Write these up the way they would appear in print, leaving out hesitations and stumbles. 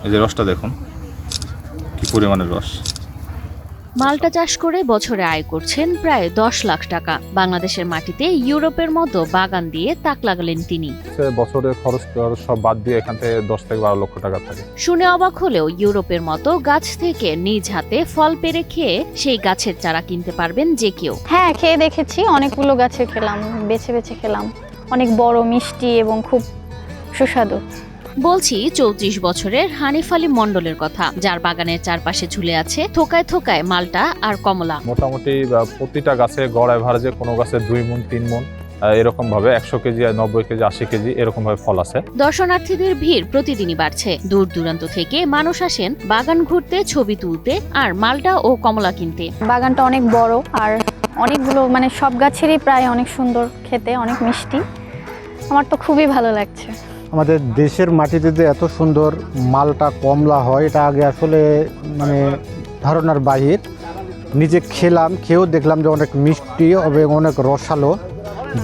এই যে রসটা দেখুন কি পরিমাণের রস। মালটা চাষ করে বছরে আয় করছেন প্রায় 10 লাখ টাকা। বাংলাদেশের মাটিতে ইউরোপের মতো বাগান দিয়ে তাক লাগালেন তিনি। বছরের খরচ সব বাদ দিয়ে এখান থেকে 10 থেকে 12 লক্ষ টাকা থাকে। শুনে অবাক হলেও ইউরোপের মতো গাছ থেকে নিজ হাতে ফল পেড়ে খেয়ে সেই গাছের চারা কিনতে পারবেন যে কেউ। হ্যাঁ, খেয়ে দেখেছি, অনেকগুলো গাছের খেলাম, বেছে বেছে খেলাম। অনেক বড়, মিষ্টি এবং খুব সুস্বাদু। বলছি 34 বছরের হানিফ আলী মণ্ডলের কথা, যার বাগানের চারপাশে ঝুলে আছে থোকায় থোকায় মালটা আর কমলা। মোটামুটি প্রতিটা গাছে গড় এভারেজে কোনো গাছে 2 মণ 3 মণ এরকম ভাবে 100 কেজি 90 কেজি 80 কেজি এরকম ভাবে ফল আছে। দর্শনার্থীদের ভিড় প্রতিদিনই বাড়ছে। দূর দূরান্ত থেকে মানুষ আসেন বাগান ঘুরতে, ছবি তুলতে আর মালটা ও কমলা কিনতে। বাগানটা অনেক বড় আর অনেকগুলো, মানে সব গাছেরই প্রায় অনেক সুন্দর খেতে, অনেক মিষ্টি। আমার তো খুবই ভালো লাগছে। আমাদের দেশের মাটিতে যে এত সুন্দর মালটা কমলা হয় এটা আগে আসলে মানে ধারণার বাহির। নিজে খেলাম, খেয়েও দেখলাম যে অনেক মিষ্টি এবং অনেক রসালো।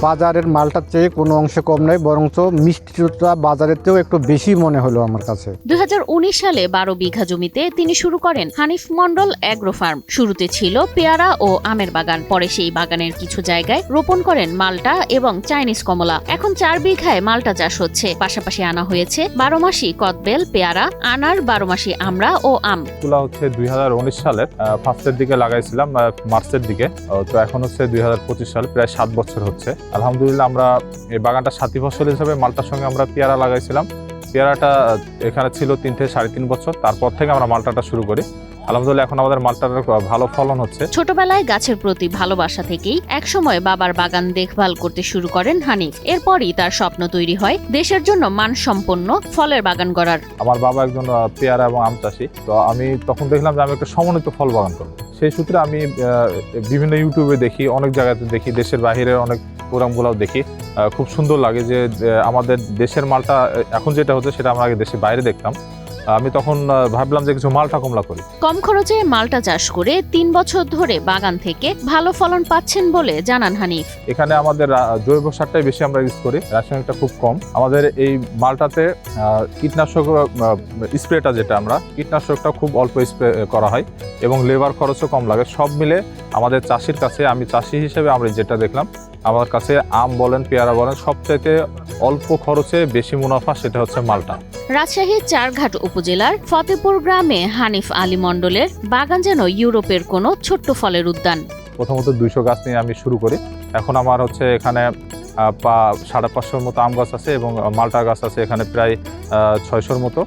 বাজারের মালটার চেয়ে কোনো অংশে কম নয়, বরঞ্চ মিষ্টিটা বাজারের চেয়েও একটু বেশি মনে হলো আমার কাছে। 2019 সালে 12 বিঘা জমিতে তিনি শুরু করেন হানিফ মণ্ডল অ্যাগ্রো ফার্ম। শুরুতে ছিল পেয়ারা ও আমের বাগান, পরে সেই বাগানের কিছু জায়গায় রোপণ করেন মালটা এবং চাইনিজ কমলা। এখন 4 বিঘায় মালটা চাষ হচ্ছে, পাশাপাশি আনা হয়েছে 12 মাসি কদবেল, পেয়ারা, আনার 12 মাসি আমড়া ও আম। এগুলো হচ্ছে 2019 সালের ফার্স্টের দিকে লাগাইছিলাম, মার্চের দিকে। তো এখন হচ্ছে 2025 সাল, প্রায় 7 বছর হচ্ছে। আলহামদুলিল্লাহ আমরা এই বাগানটা সাথী ফসল হিসেবে মালটার সঙ্গে আমরা পেয়ারা লাগাইছিলাম। পেয়ারাটা এখানে ছিল 3 থেকে 3.5 বছর, তারপর থেকে আমরা মালটাটা শুরু করি। আলহামদুলিল্লাহ এখন আমাদের মালটার ভালো ফলন হচ্ছে। ছোটবেলায় গাছের প্রতি ভালোবাসা থেকেই একসময় বাবার বাগান দেখভাল করতে শুরু করেন হানিফ। এরপরই তার স্বপ্ন তৈরি হয় দেশের জন্য মানসম্পন্ন ফলের বাগান গড়ার। আমার বাবা একজন পেয়ারা এবং আম চাষি, তো আমি তখন দেখলাম যে আমি একটা সমন্বিত ফল বাগান করবো। সেই সূত্রে আমি বিভিন্ন ইউটিউবে দেখি, অনেক জায়গাতে দেখি, দেশের বাহিরের অনেক প্রোগ্রামগুলোও দেখি। খুব সুন্দর লাগে যে আমাদের দেশের মালটা এখন যেটা হচ্ছে সেটা আমরা আগে দেশের বাইরে দেখতাম। আমি তখন ভাবলাম যে কিছু মালটা কমলা করি। কম খরচে মালটা চাষ করে 3 বছর ধরে বাগান থেকে ভালো ফলন পাচ্ছেন বলে জানান হানিফ। এখানে আমাদের জৈব সারটাই বেশি আমরা ইউজ করি, রাসায়নিকটা খুব কম। আমাদের এই মালটাতে কীটনাশক স্প্রেটা, যেটা আমরা কীটনাশকটা খুব অল্প স্প্রে করা হয় এবং লেবার খরচও কম লাগে। সব মিলে আমাদের চাষির কাছে, আমি চাষি হিসেবে আমরা যেটা দেখলাম, আমার কাছে আম বলেন, পেয়ারা বলেন, সবচাইতে অল্প খরচে বেশি মুনাফা সেটা হচ্ছে মালটা। রাজশাহীর চারঘাট উপজেলার ফতেপুর গ্রামে হানিফ আলী মণ্ডলের বাগান যেন ইউরোপের কোনো ছোট্ট ফলের উদ্যান। প্রথমত 200 গাছ নিয়ে আমি শুরু করি। এখন আমার হচ্ছে এখানে 550-র মতো আম গাছ আছে এবং মালটা গাছ আছে এখানে প্রায় 600-র মতো।